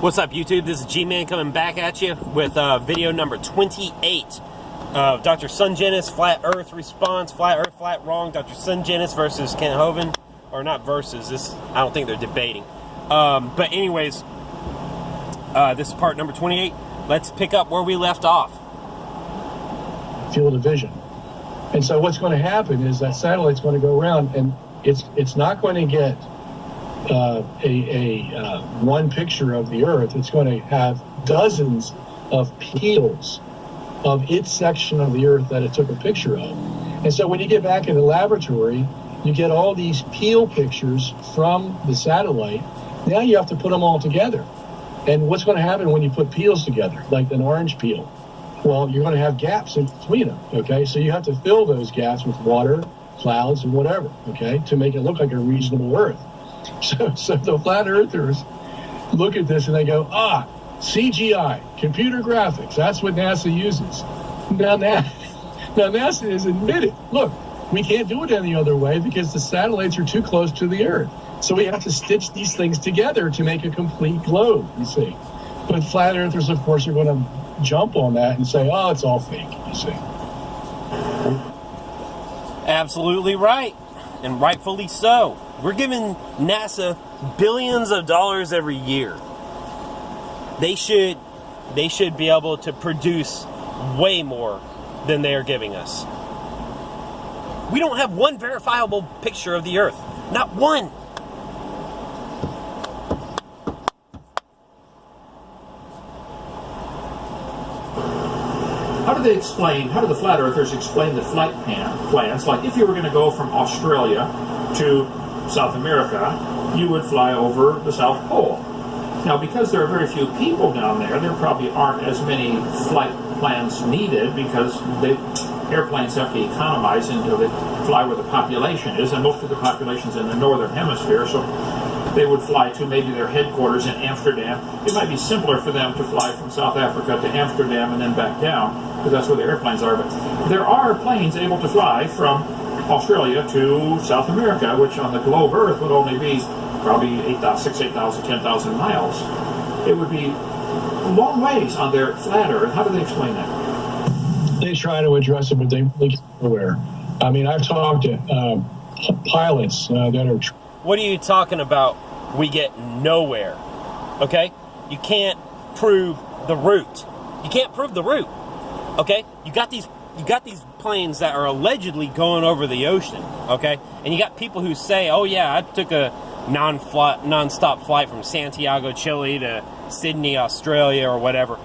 What's up, YouTube? This is G-Man coming back at you with video number 28 of Dr. Sungenis, Flat Earth Response, Flat Earth, Flat Wrong, Dr. Sungenis versus Kent Hovind. Or not versus, this, I don't think they're debating. But anyways, this is part number 28. Let's pick up where we left off. Field of vision. And so what's going to happen is that satellite's going to go around, and it's not going to get one picture of the Earth. It's going to have dozens of peels of its section of the Earth that it took a picture of. And so when you get back in the laboratory, you get all these peel pictures from the satellite. Now you have to put them all together. And what's going to happen when you put peels together, like an orange peel? Well, you're going to have gaps in between them, okay? So you have to fill those gaps with water, clouds, and whatever, okay, to make it look like a reasonable Earth. So the flat earthers look at this and they go, CGI, computer graphics, that's what NASA uses. Now NASA has admitted, look, we can't do it any other way because the satellites are too close to the Earth. So we have to stitch these things together to make a complete globe, you see. But flat earthers, of course, are going to jump on that and say, oh, it's all fake, you see. Absolutely right, and rightfully so. We're giving NASA billions of dollars every year. They should be able to produce way more than they are giving us. We don't have one verifiable picture of the Earth. Not one. How do the flat earthers explain the flight plans? Like if you were going to go from Australia to South America, you would fly over the South Pole. Now, because there are very few people down there probably aren't as many flight plans needed because the airplanes have to economize until they fly where the population is, and most of the population is in the northern hemisphere, so they would fly to maybe their headquarters in Amsterdam. It might be simpler for them to fly from South Africa to Amsterdam and then back down, because that's where the airplanes are. But there are planes able to fly from Australia to South America, which on the globe Earth would only be probably 8,000, 10,000 miles. It would be a long ways on their flat Earth. How do they explain that? They try to address it, but they get nowhere. I mean, I've talked to pilots that are... What are you talking about? We get nowhere. Okay? You can't prove the route. You can't prove the route. Okay? You got these planes that are allegedly going over the ocean, okay? And you got people who say, oh yeah, I took a non-stop flight from Santiago, Chile to Sydney, Australia, or whatever.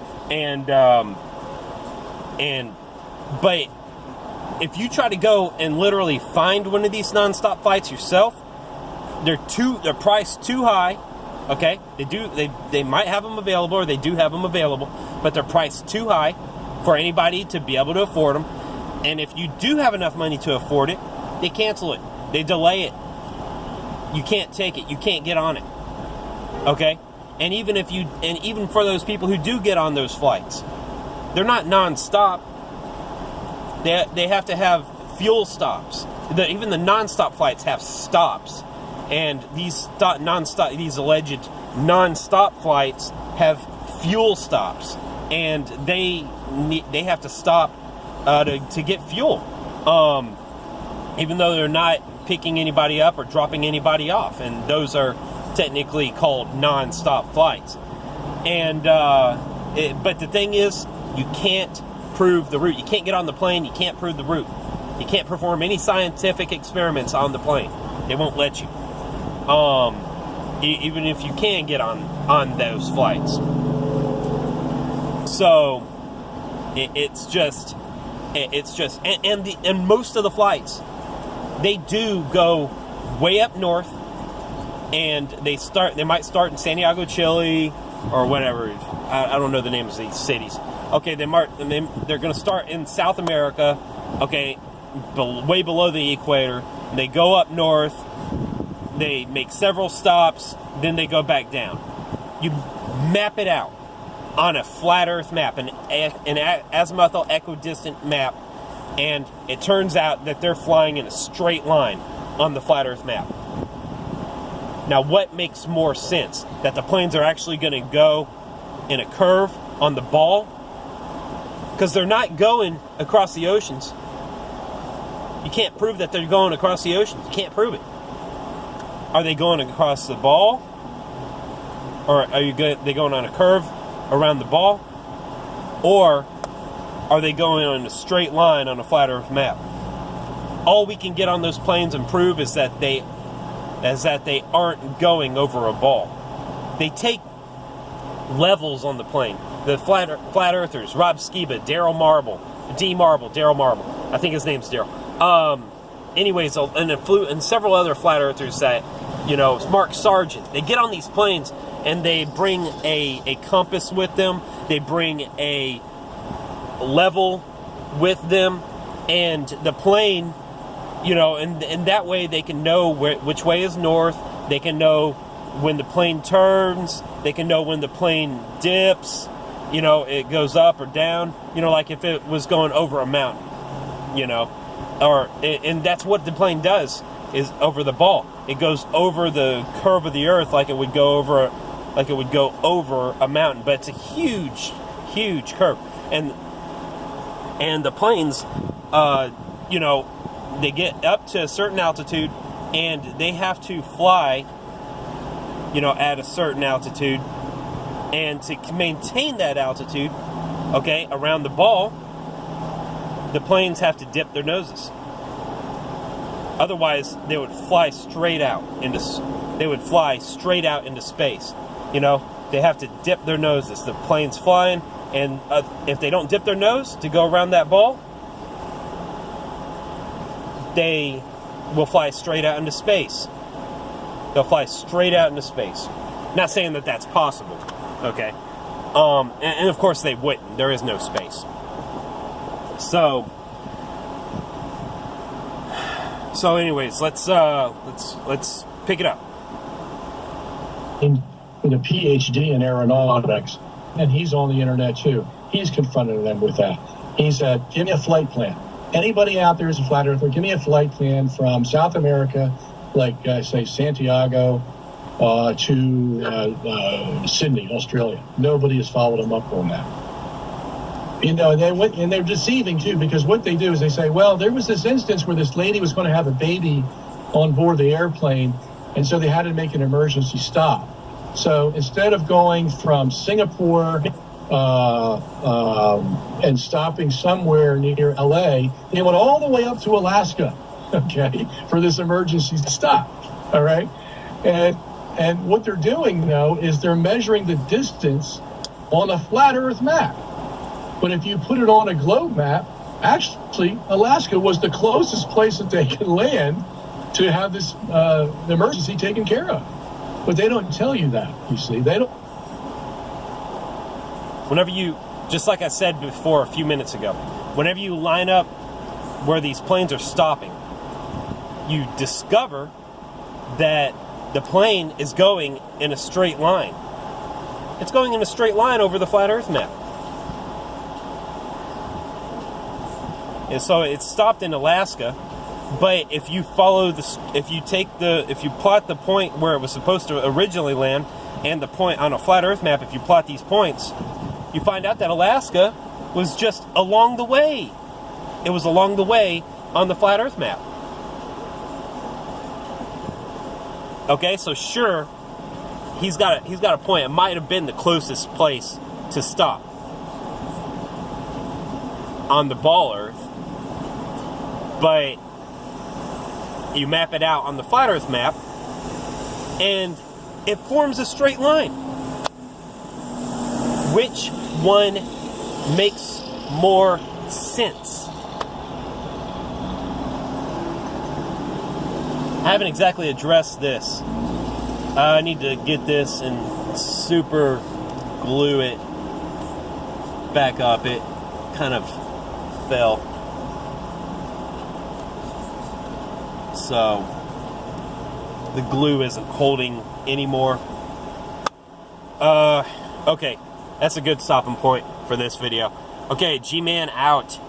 But if you try to go and literally find one of these non-stop flights yourself, they're priced too high, okay? They might have them available, or they do have them available, but they're priced too high for anybody to be able to afford them. And if you do have enough money to afford it, they cancel it. They delay it. You can't take it. You can't get on it. Okay? And even for those people who do get on those flights, they're not non-stop. They have to have fuel stops. Even the non-stop flights have stops. And these alleged non-stop flights have fuel stops. And they have to stop to get fuel, even though they're not picking anybody up or dropping anybody off, and those are technically called non-stop flights. And but the thing is, you can't prove the route. You can't get on the plane. You can't prove the route. You can't perform any scientific experiments on the plane. They won't let you, even if you can get on those flights. So it's just, and most of the flights, they do go way up north, and they might start in Santiago, Chile, or whatever. I don't know the names of these cities. Okay, they're going to start in South America, okay, way below the equator. They go up north, they make several stops, then they go back down. You map it out on a flat Earth map, an azimuthal equidistant map, and it turns out that they're flying in a straight line on the flat Earth map. Now, what makes more sense? That the planes are actually going to go in a curve on the ball? Because they're not going across the oceans. You can't prove that they're going across the oceans. You can't prove it. Are they going across the ball? Or are they going on a curve around the ball? Or are they going on a straight line on a flat Earth map? All we can get on those planes and prove is that they aren't going over a ball. They take levels on the plane. The flat earthers, Rob Skiba, Daryl Marble, Daryl Marble. I think his name's Daryl. Anyways, and several other flat earthers that, Mark Sargent. They get on these planes and they bring a compass with them. They bring a level with them, and the plane, and that way they can know which way is north. They can know when the plane turns. They can know when the plane dips. It goes up or down. Like if it was going over a mountain. And that's what the plane does, is over the ball. It goes over the curve of the Earth like it would go over a mountain. But it's a huge, huge curve. And the planes, they get up to a certain altitude and they have to fly, at a certain altitude. And to maintain that altitude, around the ball, the planes have to dip their noses. Otherwise, they would fly straight out into space. They have to dip their noses. The plane's flying, and if they don't dip their nose to go around that ball, they will fly straight out into space. They'll fly straight out into space. Not saying that that's possible, okay? And of course they wouldn't. There is no space. So anyways, let's pick it up. In a PhD in aeronautics, and he's on the internet too. He's confronted them with that. He said, "Give me a flight plan. Anybody out there is a flat earther. Give me a flight plan from South America, like say Santiago, to Sydney, Australia." Nobody has followed him up on that. And they're deceiving too, because what they do is they say, well, there was this instance where this lady was going to have a baby on board the airplane, and so they had to make an emergency stop. So instead of going from Singapore and stopping somewhere near LA, they went all the way up to Alaska, for this emergency stop. All right. And what they're doing now is they're measuring the distance on a flat Earth map. But if you put it on a globe map, actually, Alaska was the closest place that they can land to have this emergency taken care of. But they don't tell you that, you see. They don't. Whenever you, just like I said before a few minutes ago, whenever you line up where these planes are stopping, you discover that the plane is going in a straight line. It's going in a straight line over the flat Earth map. And so it's stopped in Alaska, but if you plot the point where it was supposed to originally land and the point on a flat Earth map, if you plot these points, you find out that Alaska was just along the way. It was along the way on the flat Earth map. Okay, so sure, he's got a point. It might have been the closest place to stop on the ball Earth, but you map it out on the flat Earth map, and it forms a straight line. Which one makes more sense? I haven't exactly addressed this. I need to get this and super glue it back up. It kind of fell. So the glue isn't holding anymore. Okay, that's a good stopping point for this video. Okay, G-Man out.